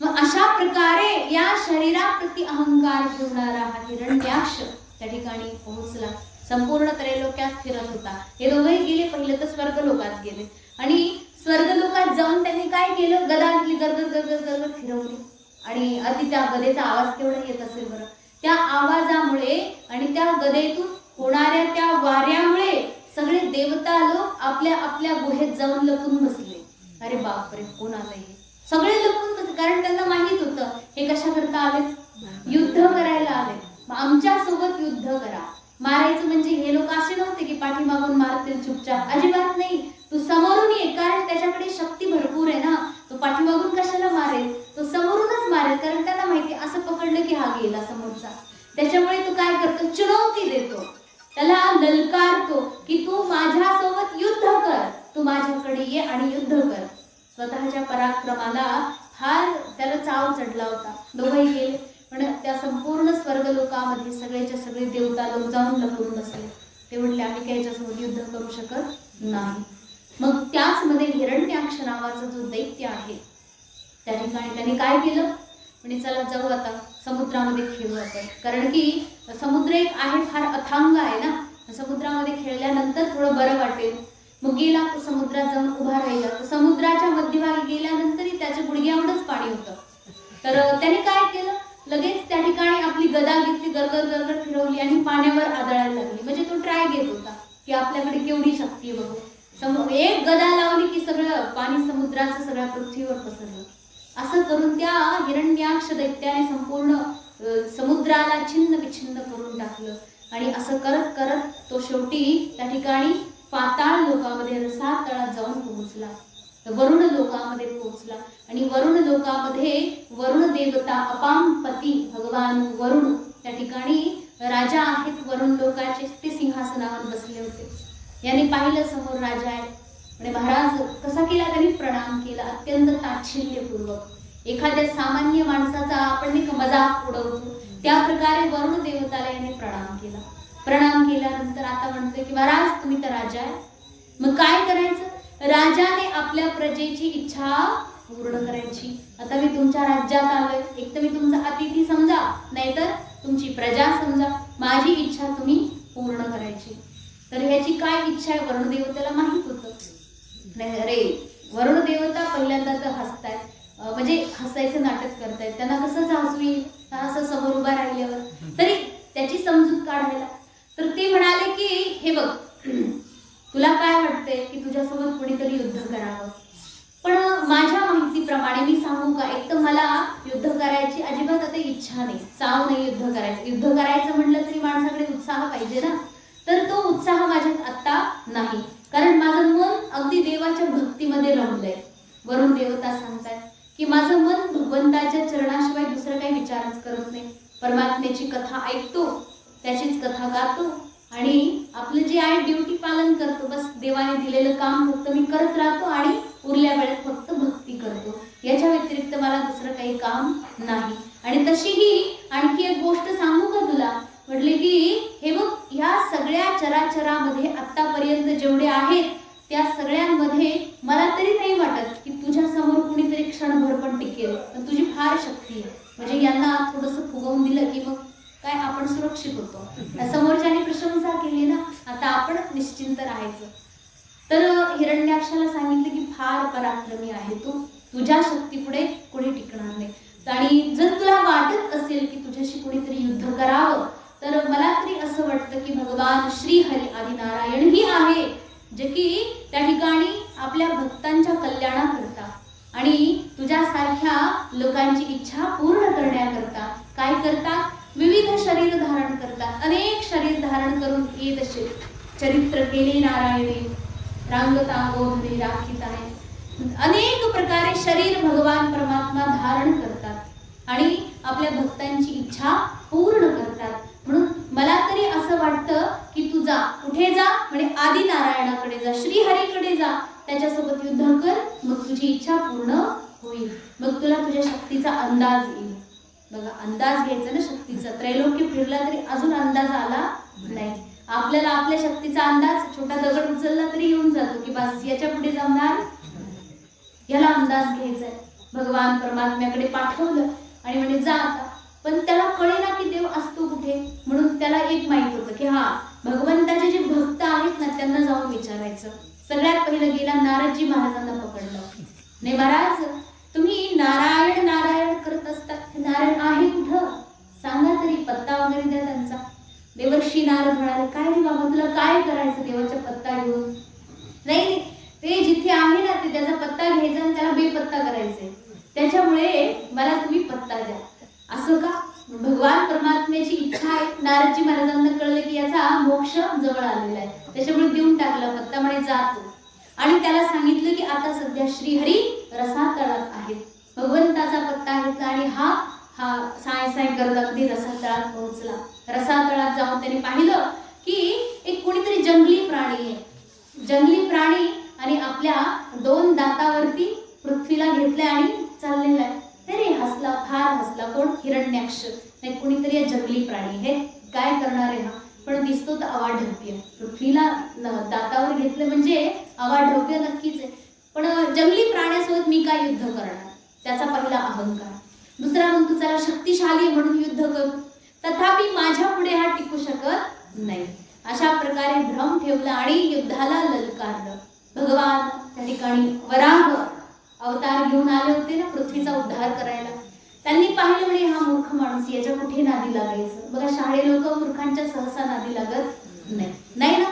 S1: मग अशा प्रकारे या शरीराप्रती अहंकार ठेवणारा हा हिरण्याक्ष त्या ठिकाणी पोहोचला. संपूर्ण त्रैलोक्यात फिरत होता. हे दोघंही गेले, पहिले तर स्वर्ग लोकात गेले आणि स्वर्ग लोकात जाऊन त्यांनी काय केलं, गदा घेतली, गरगर गरगर गरगर फिरवली. आणि अति त्या गदेचा आवाज केवढा येत असेल बरं. त्या आवाजामुळे आणि त्या गदेतून होणाऱ्या त्या वाऱ्यामुळे सगळे देवता लोक आपल्या आपल्या गुहेत जाऊन लपून बसले. अरे बापरे, कोण आलंय? सगळे लपून बसले, कारण त्यांना माहित होतं हे कशा करता आले, युद्ध करायला आले. आमच्या सोबत युद्ध करा. मारायचं म्हणजे हे लोक असे नव्हते की पाठीमागून मारतील चुपचाप, अजिबात नाही. तू समोरून ये, कारण त्याच्याकडे शक्ती भरपूर आहे ना. तो पाठीमागून कशाला मारेल, तो समोरूनच मारेल, कारण त्यांना माहिती असं पकडलं की हा गेला समोरचा. त्याच्यामुळे तो काय करतो, चुनौती देतो, त्याला ललकारतो की तू माझ्यासोबत युद्ध कर, तू माझ्याकडे ये आणि युद्ध कर. स्वतःच्या पराक्रमाला फार त्याला चाव चढला होता. दोघंही गेले, पण त्या संपूर्ण स्वर्ग लोकामध्ये सगळेच्या सगळे देवता लोक जाऊन लपून बसले. ते म्हटले आम्ही काही याच्यासोबत युद्ध करू शकत नाही. मग त्याच मध्ये हिरण्याक्ष नावाचा जो दैत्य आहे त्या ठिकाणी त्याने काय केलं, म्हणजे चला जाऊ आता समुद्रामध्ये खेळू आपण, कारण की समुद्र एक आहे फार अथांग आहे ना. समुद्रामध्ये खेळल्यानंतर थोडं बरं वाटेल. मग गेला तो समुद्रात जाऊन उभा राहिला. तर समुद्राच्या मध्यभागी गेल्यानंतरही त्याच्या गुडघ्यावरच पाणी होतं. तर त्याने काय केलं, लगेच त्या ठिकाणी आपली गदा घेतली, गरगर गरगर फिरवली आणि पाण्यावर आदळायला लागली. म्हणजे तो ट्राय घेत होता की आपल्याकडे केवढी शक्ती आहे बघू. एक गदा लावली की सगळं पाणी समुद्राचं सगळ्या पृथ्वीवर पसरलं. असं करून त्या हिरण्याक्ष दैत्याने संपूर्ण समुद्राला छिन्न विछिन्न करून टाकलं. आणि असं करत करत तो शेवटी त्या ठिकाणी पाताळ लोकामध्ये रसातळात जाऊन पोहोचला, वरुण लोकामध्ये पोहोचला. आणि वरुण लोकामध्ये वरुण देवता अपामपती भगवान वरुण त्या ठिकाणी राजा आहेत वरुण लोकाचे, ते सिंहासनावर बसले होते. यांनी पाहिलं समोर राजा आहे, म्हणजे महाराज कसा केला, त्यांनी प्रणाम केला अत्यंत ताच्छिल्यपूर्वक. एखाद्या सामान्य माणसाचा आपण एक मजाक उडवतो त्या प्रकारे वरुण देवताला याने प्रणाम केला. प्रणाम केल्यानंतर आता म्हणतोय की महाराज तुम्ही तर राजा आहे, मग काय करायचं, राजाने आपल्या प्रजेची इच्छा पूर्ण करायची. आता मी तुमच्या राज्यात आलोय, एक तर मी तुमचा अतिथी समजा, नाहीतर तुमची प्रजा समजा, माझी इच्छा तुम्ही पूर्ण करायची. तर ह्याची काय इच्छा आहे वरुण देवतेला माहित होतं. नाही अरे वरुण देवता पहिल्यांदा तर हसतायत, म्हणजे हसायचं नाटक करतायत, त्यांना कसं हसू येईल असं समोर उभा राहिल्यावर, तरी त्याची समजूत काढायला. तर ते म्हणाले की हे बघ, तुला काय वाटतंय की तुझ्यासोबत कोणीतरी युद्ध करावं, पण माझ्या माहितीप्रमाणे मी सांगू का, एक तर मला युद्ध करायची अजिबात आता इच्छा नाही, चाव नाही युद्ध करायचं. युद्ध करायचं म्हटलं तरी माणसाकडे उत्साह पाहिजे ना, तर तो उत्साह माझ्यात आत्ता नाही, कारण माझं मन अगदी देवाच्या भक्तीमध्ये रमलंय. वरुण देवता सांगतात की माझं मन भगवंताच्या चरणाशिवाय दुसरं काही विचारच करत नाही. परमात्म्याची कथा ऐकतो, त्याचीच कथा गातो आणि आपलं जे आहे ड्युटी पालन करतो. बस देवाने दिलेलं काम फक्त मी करत राहतो आणि उरल्या वेळेत फक्त भक्ती करतो, याच्या व्यतिरिक्त मला दुसरं काही काम नाही. आणि तशीही आणखी एक गोष्ट सांगू का तुला, म्हटले की हे बघ, ह्या सगळ्या चराचरामध्ये आतापर्यंत जेवढे आहेत त्या सगळ्यांमध्ये मला तरी नाही वाटत की तुझ्या समोर कुणीतरी क्षणभर पण टिकेल, पण तुझी फार शक्ती आहे. म्हणजे यांना थोडंसं फुगवून दिलं की मग काय आपण सुरक्षित होतो. समोरच्याने प्रशंसा केली ना, आता आपण निश्चिंत राहायचं. तर हिरण्याक्षाला सांगितलं की फार पराक्रमी आहे तू, तुझ्या शक्तीपुढे कोणी टिकणार नाही. आणि जर तुला वाटत असेल की तुझ्याशी कोणीतरी युद्ध करावं, तर मला तरी असं वाटतं की भगवान श्री हरी आदिनारायण ही आहे जे की त्या ठिकाणी आपल्या भक्तांच्या कल्याणाकरता आणि तुझ्यासारख्या लोकांची इच्छा पूर्ण करण्याकरता काय करतात, विविध शरीर धारण करतात. अनेक शरीर धारण करून येत असे चरित्र केले नारायणे, रांगता गोधरी राखिताने. अनेक प्रकारे शरीर भगवान परमात्मा धारण करतात आणि आपल्या भक्तांची इच्छा पूर्ण करतात. म्हणून मला तरी असं वाटतं की तू जा, कुठे जा म्हणजे आदि नारायणाकडे जा, श्रीहरीकडे जा, त्याच्यासोबत युद्ध कर, मग तुझी इच्छा पूर्ण होईल. मग तुला तुझ्या शक्तीचा अंदाज येईल. बघा, अंदाज घ्यायचा ना शक्तीचा. त्रैलोक्य फिरला तरी अजून अंदाज आला नाही. आपल्याला आपल्या शक्तीचा अंदाज छोटा दगड उचलला तरी येऊन जातो की बस याच्या पुढे जमणार, याला अंदाज घ्यायचा आहे. भगवान परमात्म्याकडे पाठवलं आणि म्हणे जा आता. पण त्याला कळेना की देव असतो कुठे. म्हणून त्याला एक माहित होतं की हा भगवंताचे जे भक्त आहेत ना त्यांना जाऊन विचारायचं. सगळ्यात पहिलं गेला नारदजी महाराजांना पकडलं. नाही महाराज, तुम्ही नारायण नारायण करत असतात, नारायण आहे कुठं सांगा तरी, पत्ता वगैरे द्या त्यांचा. देवर्षी नारद म्हणाले, काय रे बाबा, तुला काय करायचं देवाचा पत्ता घेऊन? नाही, ते जिथे आहे ना ते त्याचा पत्ता घ्यायचा आणि त्याला बेपत्ता करायचंय, त्याच्यामुळे मला तुम्ही पत्ता द्या. असं का? भगवान परमात्म्याची इच्छा आहे. नारदजी महाराजांना कळलं की याचा मोक्ष जवळ आलेला आहे, त्याच्यामुळे देऊन टाकला पत्ता, म्हणे जातो. आणि त्याला सांगितलं की आता सध्या श्रीहरी रसातळात आहेत. भगवंताचा पत्ता घेतला आणि हा साय साय करत अगदी रसातळात पोहोचला. रसातळात जाऊन त्याने पाहिलं की एक कोणीतरी जंगली प्राणी आहे. जंगली प्राणी आणि आपल्या दोन दातावरती पृथ्वीला घेतले आणि चाललेला आहे. तरी हसला, फार हसला. कोण? हिरण्याक्ष. नाही, कोणीतरी या जंगली प्राणी. हे काय करणार आहे हा? पण दिसतो तर अवाढव्य. पृथ्वीला दातावर घेतलं म्हणजे अवाढव्य नक्कीच आहे. पण जंगली प्राण्यासोबत मी काय युद्ध करणार, त्याचा पहिला अहंकार. दुसरा म्हणतो चला शक्तिशाली म्हणून युद्ध करू, तथापि माझ्या पुढे हा टिकू शकत नाही. अशा प्रकारे भ्रम ठेवला आणि युद्धाला ललकारलं. भगवान त्या ठिकाणी वराह अवतार घेऊन आले होते ना पृथ्वीचा उद्धार करायला. त्यांनी पाहिलं म्हणे हा मूर्ख माणूस, याच्या कुठे नादी लागायचं. बघा, शाळे लोक मूर्खांच्या सहसा नादी लागत नाही ना.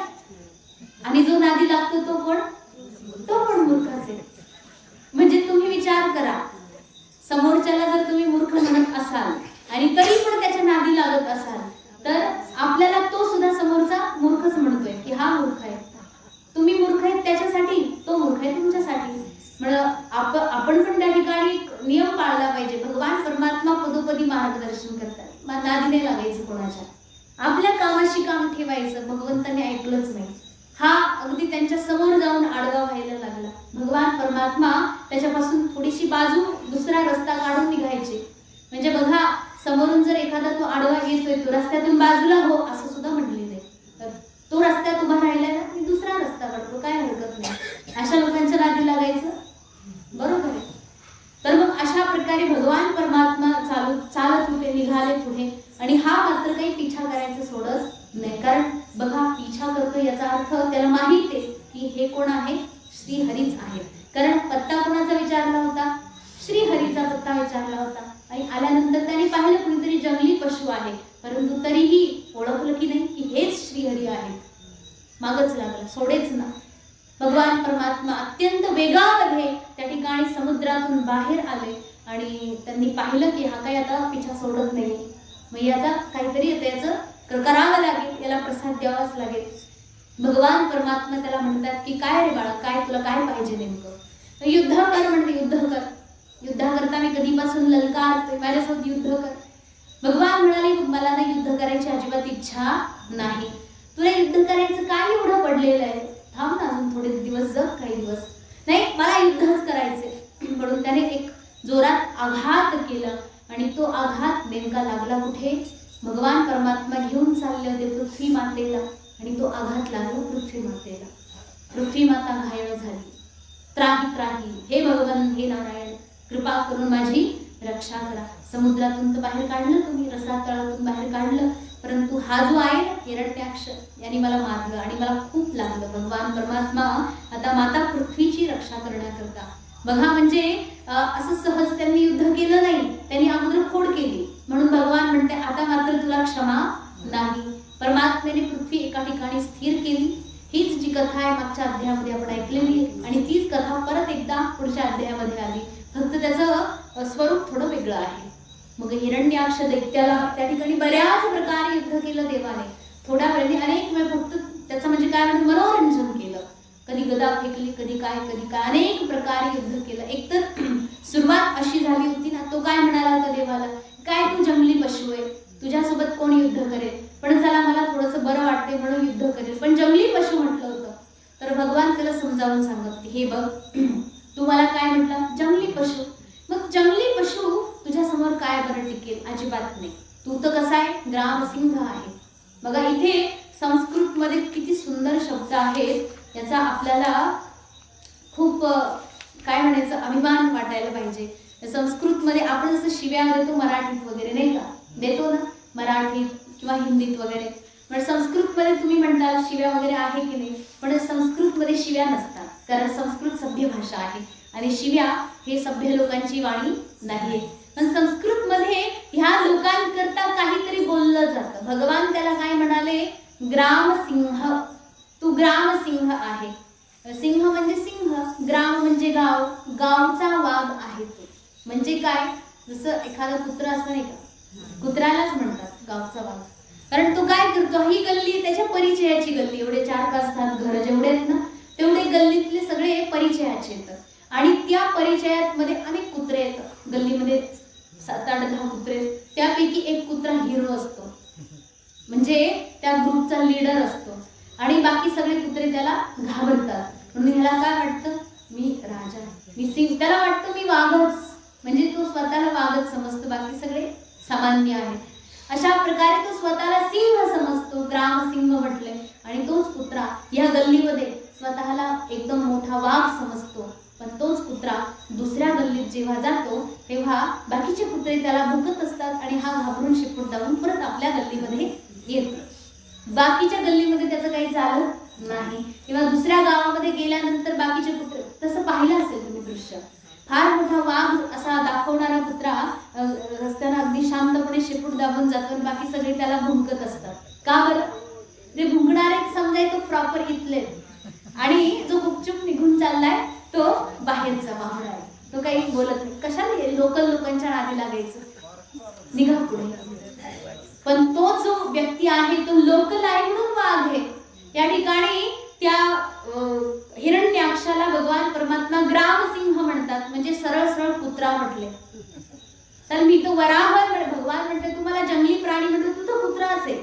S1: आणि जो नादी लागतो तो कोण? तो पण मूर्खच आहे. म्हणजे तुम्ही विचार करा, समोरच्याला जर तुम्ही मूर्ख म्हणत असाल आणि तरी पण त्याच्या नादी लागत असाल तर आपल्याला तो सुद्धा समोरचा मूर्खच म्हणतोय की हा मूर्ख आहे. तुम्ही मूर्ख आहेत त्याच्यासाठी, तो मूर्ख आहे तुमच्यासाठी. आपण पण त्या ठिकाणी नियम पाळला पाहिजे. भगवान परमात्मा पदोपदी मार्गदर्शन करतात. नादी नाही लागायचं कोणाच्या, आपल्या कामाशी काम ठेवायचं. भगवंताने ऐकलंच नाही. हा अगदी त्यांच्या समोर जाऊन आडवा व्हायला लागला. भगवान परमात्मा त्याच्यापासून थोडीशी बाजू, दुसरा रस्ता काढून निघायचे. म्हणजे बघा, समोरून जर एखादा तो आडवा येतोय, तो रस्त्यातून बाजूला हो असं सुद्धा म्हटलेलं आहे. तो रस्त्यात उभा राहिलाय ना, मी दुसरा रस्ता काढतो, काय हरकत नाही. अशा लोकांच्या नादी लागायचं बरोबर आहे. तर मग अशा प्रकारे भगवान परमात्मा चालत होते, निघाले पुढे. आणि हा मात्र काही पिछा करायचं सोडत नाही. कारण बघा, पिछा करतो याचा अर्थ त्याला माहित आहे की हे कोण आहे, श्रीहरीच आहे. कारण पत्ता कोणाचा विचारला होता? श्रीहरीचा पत्ता विचारला होता. आणि आल्यानंतर त्याने पाहिलं कुणीतरी जंगली पशु आहे, परंतु तरीही ओळखलं की नाही की हेच श्रीहरी आहेत. मागच लागला, सोडेच ना. भगवान परमात्मा अत्यंत वेगामध्ये त्या ठिकाणी समुद्रातून बाहेर आले आणि त्यांनी पाहिलं की हा काही आता पिछा सोडत नाही. मग आता काहीतरी त्याचं करावं लागेल, याला प्रसाद द्यावाच लागेल. भगवान परमात्मा त्याला म्हणतात की काय रे बाळा, काय तुला काय पाहिजे नेमकं? युद्ध कर म्हणते. युद्ध कर. युद्धाकरता मी कधीपासून ललकारतोय, माझ्यासोबत युद्ध कर. भगवान म्हणाले मला ना युद्ध करायची अजिबात इच्छा नाही. तुला युद्ध करायचं काय एवढं पडलेलं आहे? थांब ना, अजून थोडे दिवस जग, काही दिवस. नाही, मला युद्धच करायचंय. म्हणून त्याने एक जोरात आघात केला आणि तो आघात नेमका लागला कुठे? भगवान परमात्मा घेऊन चालले होते पृथ्वी मातेला आणि तो आघात लागला पृथ्वी मातेला. पृथ्वी माता घायल झाली. त्राही त्राही, हे भगवान, हे नारायण, कृपा करून माझी रक्षा करा. समुद्रातून तर बाहेर काढलं तुम्ही, रसातळातून बाहेर काढलं, परंतु हा जो आहे ना हिरण्याक्ष, याने मला मारलं आणि मला खूप लागलं. भगवान परमात्मा आता माता पृथ्वीची रक्षा करण्याकरता. बघा, म्हणजे असं सहज त्यांनी युद्ध केलं नाही, त्यांनी अगोदर खोड केली. म्हणून भगवान म्हणते आता मात्र तुला क्षमा नाही. परमात्म्याने पृथ्वी एका ठिकाणी स्थिर केली. हीच जी कथा आहे मागच्या अध्यायामध्ये आपण ऐकलेली आहे आणि तीच कथा परत एकदा पुढच्या अध्यायामध्ये आली, फक्त त्याचं स्वरूप थोडं वेगळं आहे. मग हिरण्याक्ष दैत्याला त्या ठिकाणी बऱ्याच प्रकारे युद्ध केलं देवाने, थोड्या वेळाने अनेक वेळ फक्त त्याचं म्हणजे काय म्हणतो मनोरंजन केलं. कधी गदा फेकली, कधी काय अनेक प्रकारे युद्ध केलं. एकतर सुरुवात अशी झाली होती ना, तो काय म्हणाला होता देवाला, काय तू जंगली पशु आहे, तुझ्यासोबत कोण युद्ध करेल, पण चला मला थोडंसं बरं वाटते म्हणून युद्ध करेल, पण जंगली पशु म्हटलं होतं. तर भगवान त्याला समजावून सांगत, हे बघ तू मला काय म्हटलं, जंगली पशु. मग जंगली पशु तुझ्या समोर काय बरं टिकेल, अजिबात नाही. तू तर कसा आहे, ग्रामसिंह आहे. बघा इथे संस्कृत मध्ये किती सुंदर शब्द आहेत, याचा आपल्याला खूप काय म्हणायचं अभिमान वाटायला पाहिजे. संस्कृत मध्ये आपण जसं शिव्या देतो मराठीत वगैरे नाही का, देतो ना मराठीत किंवा हिंदीत वगैरे, पण संस्कृत मध्ये तुम्ही म्हणताल शिव्या वगैरे आहे की नाही, पण संस्कृत मध्ये शिव्या नसतात, कारण संस्कृत सभ्य भाषा आहे आणि शिव्या हे सभ्य लोकांची वाणी नाही. पण संस्कृत मध्ये ह्या लोकांकरता काहीतरी बोललं जातं. भगवान त्याला काय म्हणाले, ग्रामसिंह, तू ग्रामसिंह आहे. सिंह म्हणजे सिंह, ग्राम म्हणजे गाव, गावचा वाघ आहे तो. म्हणजे काय, जसं एखादा कुत्रा असं नाही का, कुत्र्यालाच म्हणतात गावचा वाघ, कारण तो काय करतो, ही गल्ली त्याच्या परिचयाची गल्ली, एवढे 4-5 घर जेवढे आहेत ना तेवढे गल्लीतले सगळे परिचयाचे येतात आणि त्या परिचयात मध्ये अनेक कुत्रे येतात. गल्लीमध्ये 7-8-10 कुत्रे, त्यापैकी एक कुत्रा हिरो असतो, म्हणजे त्या ग्रुपचा लीडर असतो आणि बाकी सगळे कुत्रे त्याला घाबरतात. म्हणून ह्याला काय वाटतं, मी राजा आहे, मी सिंह. त्याला वाटतं मी वाघच, म्हणजे तो स्वतःला वाघच समजतो, बाकी सगळे सामान्य आहे. अशा प्रकारे तो स्वतःला सिंह समजतो, ग्रामसिंह म्हटले. आणि तोच कुत्रा या गल्लीमध्ये स्वतःला एकदम मोठा वाघ समजतो. पण तोच कुत्रा दुसऱ्या गल्लीत जेव्हा जातो तेव्हा बाकीचे कुत्रे त्याला भुकत असतात आणि हा घाबरून शेपूट दाबून परत आपल्या गल्लीमध्ये येतो. बाकीच्या गल्लीमध्ये त्याचं काही झालं नाही, किंवा दुसऱ्या गावामध्ये गेल्यानंतर बाकीचे कुत्रे, तसं पाहिलं असेल तुम्ही दृश्य, फार मोठा वाघ असा दाखवणारा कुत्रा रस्त्याने अगदी शांतपणे शेपूट दाबून जातो आणि बाकी सगळे त्याला भुंकत असतात. का बरं, जे भुंकणारे समजाय तो प्रॉपर इथले आणि जो गुपचूप निघून चाललाय तो बाहेरचा वाहन आहे, तो काही बोलत नाही. कशाला लोकल लोकांच्या नादी लागायचं, निघा पुढे. पण तो जो व्यक्ती आहे तो लोकल आहे म्हणून वाघ आहे. या ठिकाणी त्या हिरण्याक्षाला भगवान परमात्मा ग्रामसिंह म्हणतात, म्हणजे सरळ सरळ कुत्रा म्हटले. तर मी तो वराह आहे, भगवान म्हणते तुम्हाला जंगली प्राणी म्हणतो, तू तो कुत्राच आहे,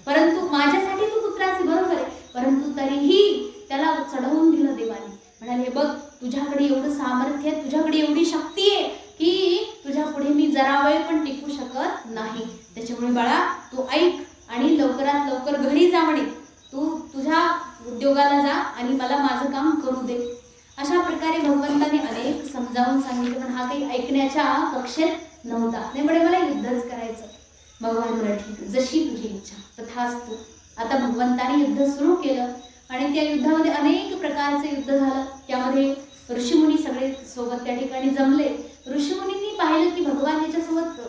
S1: परंतु माझ्यासाठी तू कुत्राच आहे, बरोबर आहे. परंतु तरीही त्याला चढवून दिलं देवाने. म्हणाले, बघ तुझ्याकडे एवढं सामर्थ्य आहे, तुझ्याकडे एवढी शक्ती आहे की तुझ्या पुढे मी जरा वेळ पण टिकू शकत नाही. त्याच्यामुळे बाळा तू ऐक आणि लवकरात लवकर घरी जा म्हणे, तू तुझ्या उद्योगाला जा आणि मला माझं काम करू दे. अशा प्रकारे भगवंताने अनेक समजावून सांगितलं, पण हा काही ऐकण्याच्या कक्षेत नव्हता. नाही म्हणे मला युद्धच करायचं. भगवान म्हणाले, ठीक जशी तुझी इच्छा तथास्तु. आता भगवंताने युद्ध सुरू केलं आणि त्या युद्धामध्ये अनेक प्रकारचे युद्ध झालं. त्यामध्ये ऋषीमुनी सगळे सोबत त्या ठिकाणी जमले. ऋषीमुनींनी पाहिलं की भगवान याच्यासोबत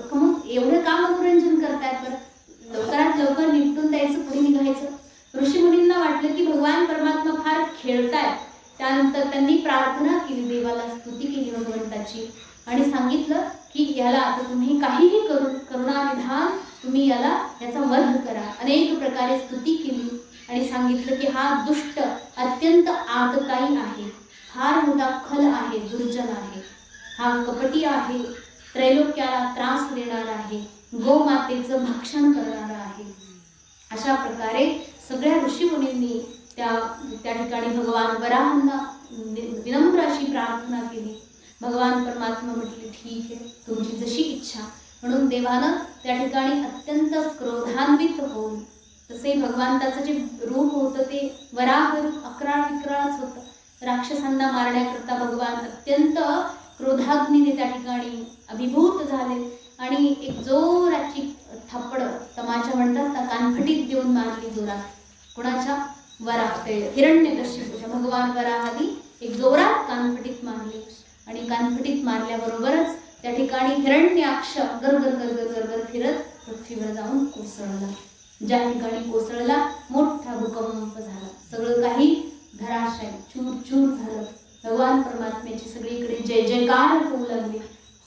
S1: एवढं का मनोरंजन करतायत, बरं लवकरात लवकर निपटून द्यायचं, पुढे निघायचं. ऋषीमुनींना वाटलं की भगवान परमात्मा फार खेळतायत. त्यानंतर त्यांनी प्रार्थना केली, देवाला स्तुती केली भगवंताची आणि सांगितलं की याला आता तुम्ही काहीही करुणानिधान तुम्ही याचा वध करा. अनेक प्रकारे स्तुती केली आणि सांगितलं की हा दुष्ट अत्यंत आतताई आहे, फार मोठा खल आहे, दुर्जन आहे, हा कपटी आहे, त्रैलोक्याला त्रास देणार आहे, गोमातेचं भक्षण करणारा आहे. अशा प्रकारे सगळ्या ऋषीमुनींनी त्या ठिकाणी भगवान वराहांना विनम्र अशी प्रार्थना केली. भगवान परमात्मा म्हटले, ठीक आहे तुमची जशी इच्छा. म्हणून देवानं त्या ठिकाणी अत्यंत क्रोधान्वित होऊन, तसे भगवंताचं जे रूप होतं ते वराह रूप अकराळ विक्राळच होतं. राक्षसांना मारण्याकरता भगवान अत्यंत क्रोधाग्नीने त्या ठिकाणी अभिभूत झाले आणि एक जोराची थप्पड, तमाचा म्हणतात ना, कानफटीत देऊन मारली जोरात. कोणाच्या, हिरण्यकश्यपूच्या. भगवान वराहाने एक जोरात कानफटीत मारली आणि कानफटीत मारल्याबरोबरच त्या ठिकाणी हिरण्याक्ष गरगर गरगर गरगर फिरत पृथ्वीवर जाऊन कोसळला. ज्या ठिकाणी कोसळला मोठा भूकंप झाला. सगळं काही धराशायी चूर चूर झालं. भगवान परमात्म्याची सगळीकडे जय जयकार होऊ लागले.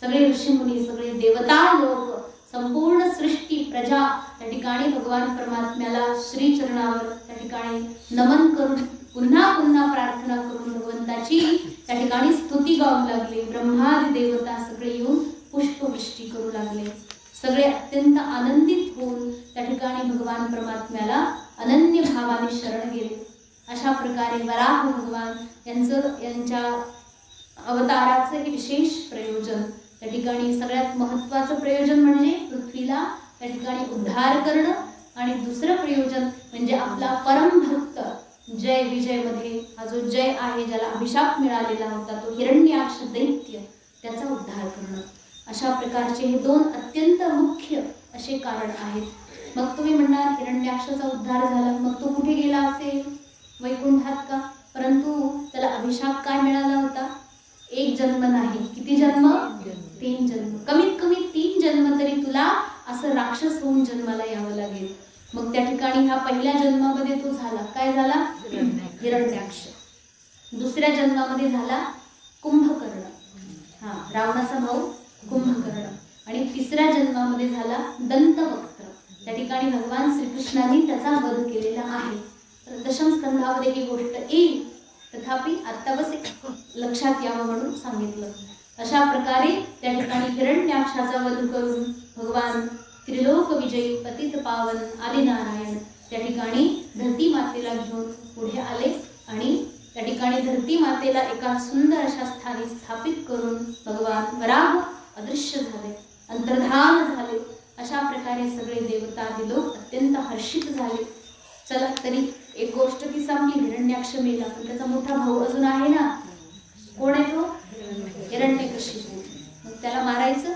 S1: सगळे ऋषीमुनी, सगळे देवता लोक, संपूर्ण सृष्टी प्रजा त्या ठिकाणी भगवान परमात्म्याला श्री चरणावर त्या ठिकाणी नमन करून पुन्हा पुन्हा प्रार्थना करून भगवंताची त्या ठिकाणी स्तुती गाऊ लागले. ब्रह्मादी देवता सगळे येऊन पुष्पवृष्टी करू लागले. सगळे अत्यंत आनंदित होऊन त्या ठिकाणी भगवान परमात्म्याला अनन्य भावाने शरण गेले. अशा प्रकारे वराह भगवान यांच्या अवताराचं हे विशेष प्रयोजन त्या ठिकाणी सगळ्यात महत्त्वाचं प्रयोजन म्हणजे पृथ्वीला त्या ठिकाणी उद्धार करणं, आणि दुसरं प्रयोजन म्हणजे आपला परमभक्त जय विजय मध्ये हा जो जय आहे, ज्याला अभिशाप मिळालेला होता, तो हिरण्याक्ष दैत्य, त्याचा उद्धार करणं. अशा प्रकारचे हे दोन अत्यंत मुख्य असे कारण आहेत. मग तुम्ही म्हणणार हिरण्याक्षाचा उद्धार झाला, मग तो कुठे गेला असेल? वैकुंठात का? परंतु त्याला अभिशाप काय मिळाला होता? एक जन्म नाही, किती जन्म? 3 जन्म. कमीत कमी 3 जन्म तरी तुला असं राक्षस होऊन जन्माला यावं लागेल. मग त्या ठिकाणी हा पहिल्या जन्मामध्ये तो झाला, काय झाला? हिरण्याक्ष. दुसऱ्या जन्मामध्ये झाला कुंभकर्ण, रावणाचा भाऊ कुंभकर्ण. आणि तिसऱ्या जन्मामध्ये झाला दंतवक्त्र. त्या ठिकाणी भगवान श्रीकृष्णाने त्याचा वध केलेला आहे. दशम स्कंधामध्ये ही गोष्ट येईल, तथापि आता बस लक्षात यावं म्हणून सांगितलं. अशा प्रकारे त्या ठिकाणी हिरण्याक्षाचा वध करून भगवान त्रिलोक विजयी पतित पावन आले नारायण त्या ठिकाणी धरती मातेला घेऊन पुढे आले, आणि त्या ठिकाणी धरती मातेला एका सुंदर अशा स्थानी स्थापित करून भगवान वराह अदृश्य झाले, अंतर्धान झाले. अशा प्रकारे सगळे देवता लोक अत्यंत हर्षित झाले. चला, तरी एक गोष्ट ती संपली, हिरण्याक्ष मेला, पण त्याचा मोठा भाऊ अजून आहे ना. कोण आहे तो? हिरण्यकशिपू. मग त्याला मारायचं,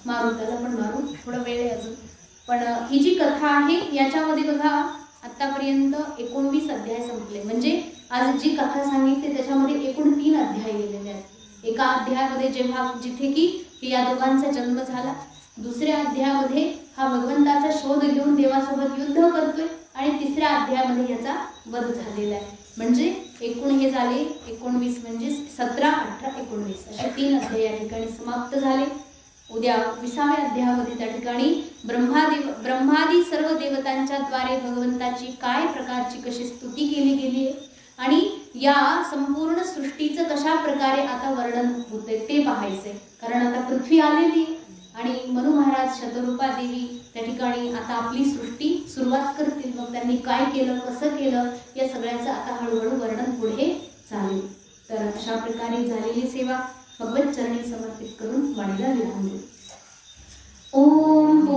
S1: मारू, त्याला पण मारू, थोडा वेळ आहे अजून. पण ही जी कथा आहे याच्यामध्ये बघा आतापर्यंत 19 अध्याय संपले. म्हणजे आज जी कथा सांगितली त्याच्यामध्ये एकूण 3 अध्याय गेलेले आहेत. एका अध्यायामध्ये जिथे की या दोघांचा जन्म झाला, दुसऱ्या अध्यायामध्ये हा भगवंताचा शोध घेऊन देवासोबत युद्ध करतोय, आणि तिसऱ्या अध्यायामध्ये याचा वध झालेला आहे. म्हणजे एकूण हे झाले 19, म्हणजे 17, 18, 19 असे 3 अध्याय या ठिकाणी समाप्त झाले. उद्या 20व्या अध्यायामध्ये त्या ठिकाणी ब्रह्मादी सर्व देवतांच्या द्वारे भगवंताची काय प्रकारची कशी स्तुती केली गेली आहे, आणि या संपूर्ण सृष्टीचं कशा प्रकारे आता वर्णन होते ते पाहायचे. कारण आता पृथ्वी आलेली आणि मनु महाराज, शतरूपा देवी त्या ठिकाणी आता आपली सृष्टी सुरुवात करतील. मग त्यांनी काय केलं, कसं केलं, या सगळ्याचं आता हळूहळू वर्णन पुढे चालेल. तर अशा प्रकारे झालेली सेवा भगवत चरणी समर्पित करून वाणीला विराम देऊ. ओम